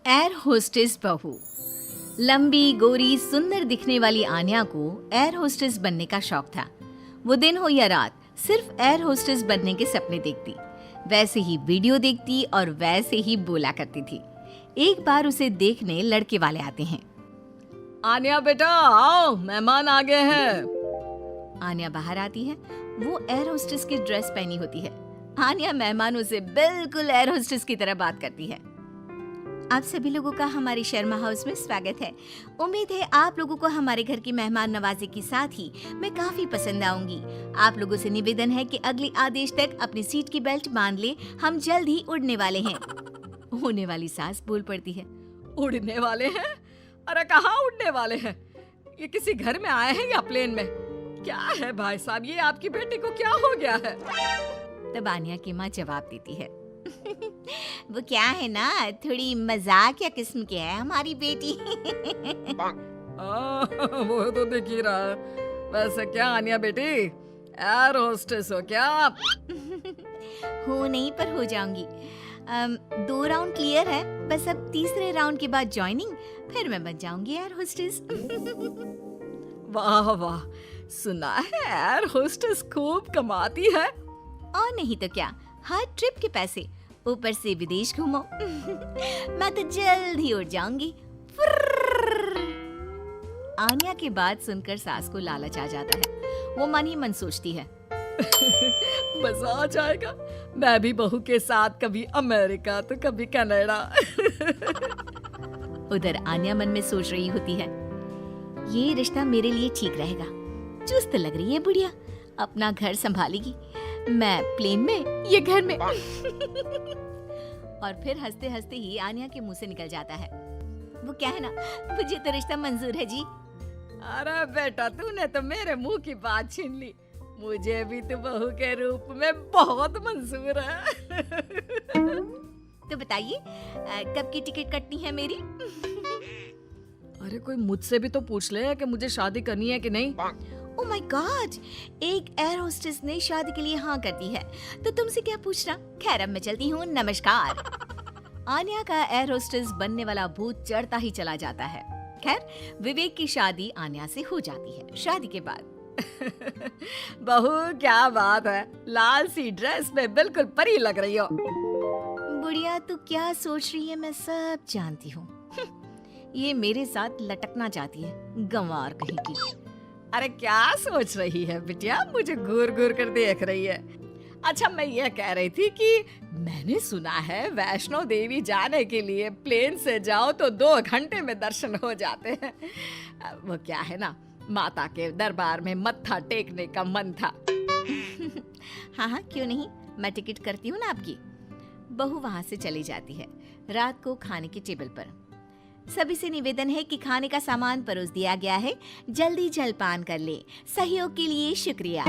Air hostess बहू। लंबी गोरी सुंदर दिखने वाली आन्या को एयर होस्टेस बनने का शौक था। वो दिन हो या रात सिर्फ एयर होस्टेस बनने के सपने देखती, वैसे ही वीडियो देखती और वैसे ही बोला करती थी। एक बार उसे देखने लड़के वाले आते हैं। आन्या बेटा आओ, मेहमान आ गए हैं। आन्या बाहर आती है। वो एयर होस्टेस की ड्रेस पहनी होती है। आन्या मेहमानों से बिल्कुल एयर होस्टेस की तरह बात करती है। आप सभी लोगों का हमारे शर्मा हाउस में स्वागत है। उम्मीद है आप लोगों को हमारे घर की मेहमान नवाजी के साथ ही मैं काफी पसंद आऊंगी। आप लोगों से निवेदन है कि अगले आदेश तक अपनी सीट की बेल्ट बांध ले, हम जल्द ही उड़ने वाले हैं। होने वाली सास बोल पड़ती है। उड़ने वाले हैं? अरे कहाँ उड़ने वाले हैं? ये किसी घर में आए हैं या प्लेन में? क्या है भाई साहब, ये आपकी बेटी को क्या हो गया है? तब आन्या की माँ जवाब देती है। वो क्या है ना, थोड़ी मजाकिया किस्म की है हमारी बेटी। वो तो दिख ही रहा है। वैसे क्या आन्या बेटी, एयर होस्टेस हो क्या आप? हो नहीं, पर हो जाऊंगी। 2 राउंड क्लियर है, बस अब तीसरे राउंड के बाद ज्वाइनिंग, फिर मैं बन जाऊंगी एयर होस्टेस। वाह वाह, सुना है एयर होस्टेस खूब कमाती है। और नहीं तो क्या, हर ट्रिप के पैसे, ऊपर से विदेश घूमो। मैं तो जल्द ही उड़ जाऊंगी। आन्या की बात सुनकर सास को लालच आ जाता है। वो मन ही मन सोचती है, मजा आ जाएगा, मैं भी बहू के साथ कभी अमेरिका तो कभी कनाडा। उधर आन्या मन में सोच रही होती है, ये रिश्ता मेरे लिए ठीक रहेगा। चुस्त लग रही है बुढ़िया, अपना घर संभालेगी, मैं प्लेन में, ये घर में। और फिर हंसते हंसते ही आन्या के मुंह से निकल जाता है, वो क्या है ना, मुझे तो रिश्ता मंजूर है जी। अरे बेटा, तूने तो मेरे मुंह की बात छीन ली। मुझे भी तो बहू के रूप में बहुत मंजूर है। तो बताइए कब की टिकट कटनी है मेरी? अरे कोई मुझसे भी तो पूछ ले कि मुझे शादी करनी है कि नहीं। ओह माय गॉड, एक एयर होस्टेस ने शादी के लिए हाँ कर दी है, तो तुमसे क्या पूछना। खैर अब मैं चलती हूँ, नमस्कार। आन्या का एयर होस्टेस बनने वाला भूत चढ़ता ही चला जाता है। खैर विवेक की शादी आन्या से हो जाती है। शादी के बाद बहू क्या बात है, लाल सी ड्रेस में बिल्कुल परी लग रही हो। बुढ़िया तू क्या सोच रही है मैं सब जानती हूँ। ये मेरे साथ लटकना चाहती है, गंवार कहीं की। अरे क्या सोच रही है बिटिया, मुझे घूर घूर कर देख रही है। अच्छा मैं ये कह रही थी कि मैंने सुना है वैष्णो देवी जाने के लिए प्लेन से जाओ तो 2 घंटे में दर्शन हो जाते हैं। वो क्या है ना, माता के दरबार में मत्था टेकने का मन था। हाँ हाँ क्यों नहीं, मैं टिकट करती हूँ ना आपकी। बहू वहाँ से चली जाती है। रात को खाने के टेबल पर सभी से निवेदन है कि खाने का सामान परोस दिया गया है, जल्दी जलपान कर ले। सहयोग के लिए शुक्रिया।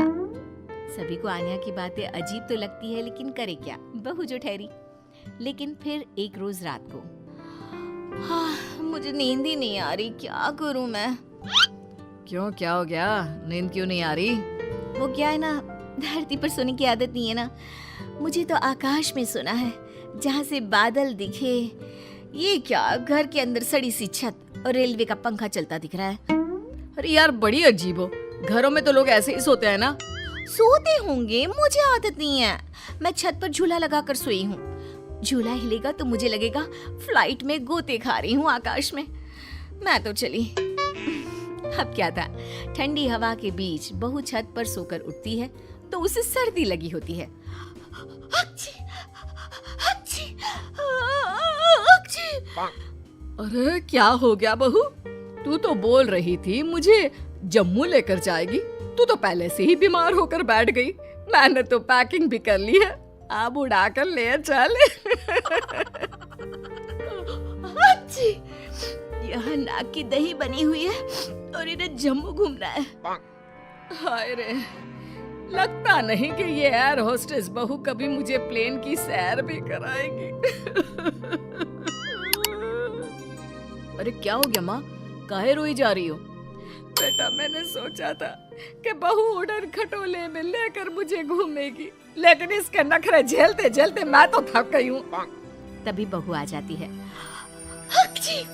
सभी को आन्या की बातें अजीब तो लगती है, लेकिन करे क्या, बहू जो ठहरी। लेकिन फिर एक रोज रात को, हाँ मुझे नींद ही नहीं आ रही, क्या करूं मैं। क्यों, क्या हो गया, नींद क्यों नहीं आ रही? वो क्या है ना, धरती पर सोने की आदत नहीं है ना, मुझे तो आकाश में सोना है, जहाँ से बादल दिखे। ये क्या, घर के अंदर सड़ी सी छत और रेलवे का पंखा चलता दिख रहा है। अरे यार बड़ी अजीब हो, घरों में तो लोग ऐसे ही सोते हैं ना। सोते होंगे, मुझे आदत नहीं है। मैं छत पर झूला लगाकर सोई हूँ। झूला हिलेगा तो मुझे लगेगा फ्लाइट में गोते खा रही हूँ आकाश में। मैं तो चली। अब क्या था, ठंडी हवा के बीच बहू छत पर सोकर उठती है तो उसे सर्दी लगी होती है। अरे क्या हो गया बहू, तू तो बोल रही थी मुझे जम्मू लेकर जाएगी, तू तो पहले से ही बीमार होकर बैठ गई। मैंने तो पैकिंग भी कर ली है, अब उड़ा कर ले चल। यहाँ नाक की दही बनी हुई है और इन्हें जम्मू घूमना है। हाय रे, लगता नहीं कि ये एयर होस्टेस बहू कभी मुझे प्लेन की सैर भी कराएगी। अरे क्या हो गया माँ, काहे रोई जा रही हो? बेटा मैंने सोचा था कि बहू उड़न खटोले में लेकर मुझे घूमेगी, लेकिन इसके नखरे झेलते झेलते मैं तो थक गई हूँ। तभी बहू आ जाती है। छी!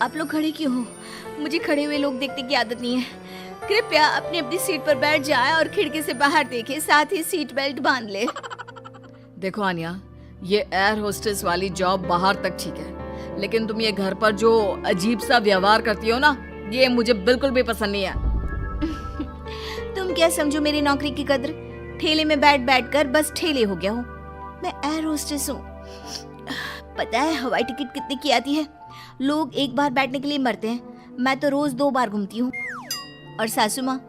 आप लोग खड़े क्यों हो? मुझे खड़े हुए लोग देखने की आदत नहीं है। कृपया अपनी अपनी सीट पर बैठ जाए और खिड़की से बाहर देखे, साथ ही सीट बेल्ट बांध ले। देखो आन्या, ये एयर होस्टेस वाली जॉब बाहर तक ठीक है, लेकिन तुम ये घर पर जो अजीब सा व्यवहार करती हो ना, ये मुझे बिल्कुल भी पसंद नहीं है। तुम क्या समझो मेरी नौकरी की कद्र? ठेले में बैठ बैठ कर बस ठेले हो गया हूँ। मैं एयर होस्टेस हूँ। पता है हवाई टिकट कितने की आती है? लोग एक बार बैठने के लिए मरते हैं, मैं तो रोज 2 बार घूमती हूँ। और सासू माँ,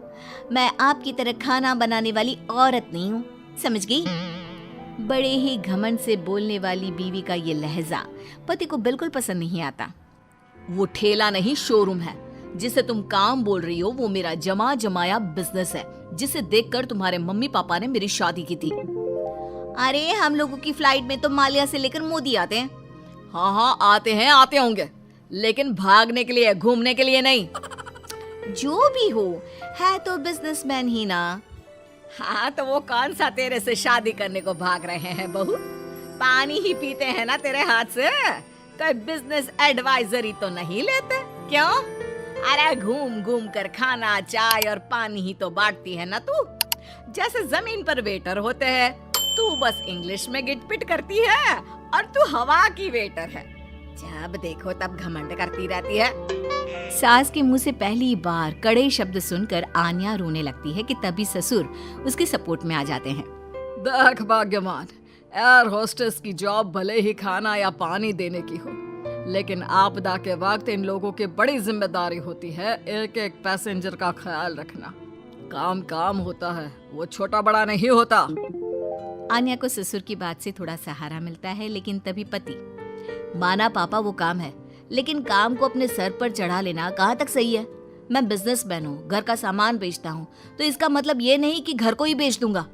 मैं आपकी तरह खाना बनाने वाली औरत नहीं हूँ, समझ गई? बड़े ही घमंड से बोलने वाली बीवी का ये लहजा पति को बिल्कुल पसंद नहीं आता। वो ठेला नहीं, शोरूम है। जिसे तुम काम बोल रही हो वो मेरा जमा जमाया बिजनेस है, जिसे देखकर तुम्हारे मम्मी पापा ने मेरी शादी की थी। अरे हम लोगों की फ्लाइट में तो मालिया से लेकर मोदी आते हैं। हाँ हाँ आते होंगे, लेकिन भागने के लिए, घूमने के लिए नहीं। जो भी हो, है तो बिजनेसमैन ही ना। हाँ तो वो कौन सा तेरे से शादी करने को भाग रहे हैं बहू? पानी ही पीते हैं ना तेरे हाथ से, कोई बिजनेस एडवाइजरी तो नहीं लेते क्यों? अरे घूम घूम कर खाना, चाय और पानी ही तो बांटती है ना तू। जैसे जमीन पर वेटर होते हैं, तू बस इंग्लिश में गिटपिट करती है और तू हवा की वेटर है। जब देखो तब घमंड करती रहती है। सास के मुंह से पहली बार कड़े शब्द सुनकर आन्या रोने लगती है कि तभी ससुर उसके सपोर्ट में आ जाते हैं। देख भाग्यवान, एयर होस्टेस की जॉब भले ही खाना या पानी देने की हो, लेकिन आपदा के वक्त इन लोगों की बड़ी जिम्मेदारी होती है एक एक पैसेंजर का ख्याल रखना। काम काम होता है, वो छोटा बड़ा नहीं होता। आन्या को ससुर की बात से थोड़ा सहारा मिलता है, लेकिन तभी पति, माना पापा वो काम है, लेकिन काम को अपने सर पर चढ़ा लेना कहाँ तक सही है? मैं बिजनेसमैन हूँ, घर का सामान बेचता हूँ, तो इसका मतलब ये नहीं कि घर को ही बेच दूंगा।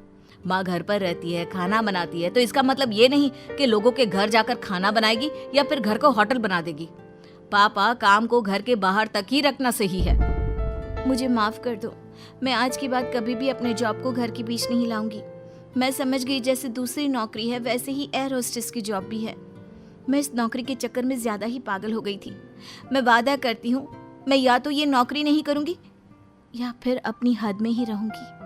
माँ घर पर रहती है, खाना बनाती है, तो इसका मतलब ये नहीं कि लोगों के घर जाकर खाना बनाएगी या फिर घर को होटल बना देगी। पापा, काम को घर के बाहर तक ही रखना सही है। मुझे माफ कर दो, मैं आज के बाद कभी भी अपने जॉब को घर के बीच नहीं लाऊंगी। मैं समझ गई जैसे दूसरी नौकरी है वैसे ही एयर होस्टेस की जॉब भी है। मैं इस नौकरी के चक्कर में ज्यादा ही पागल हो गई थी। मैं वादा करती हूँ, मैं या तो ये नौकरी नहीं करूंगी या फिर अपनी हद में ही रहूंगी।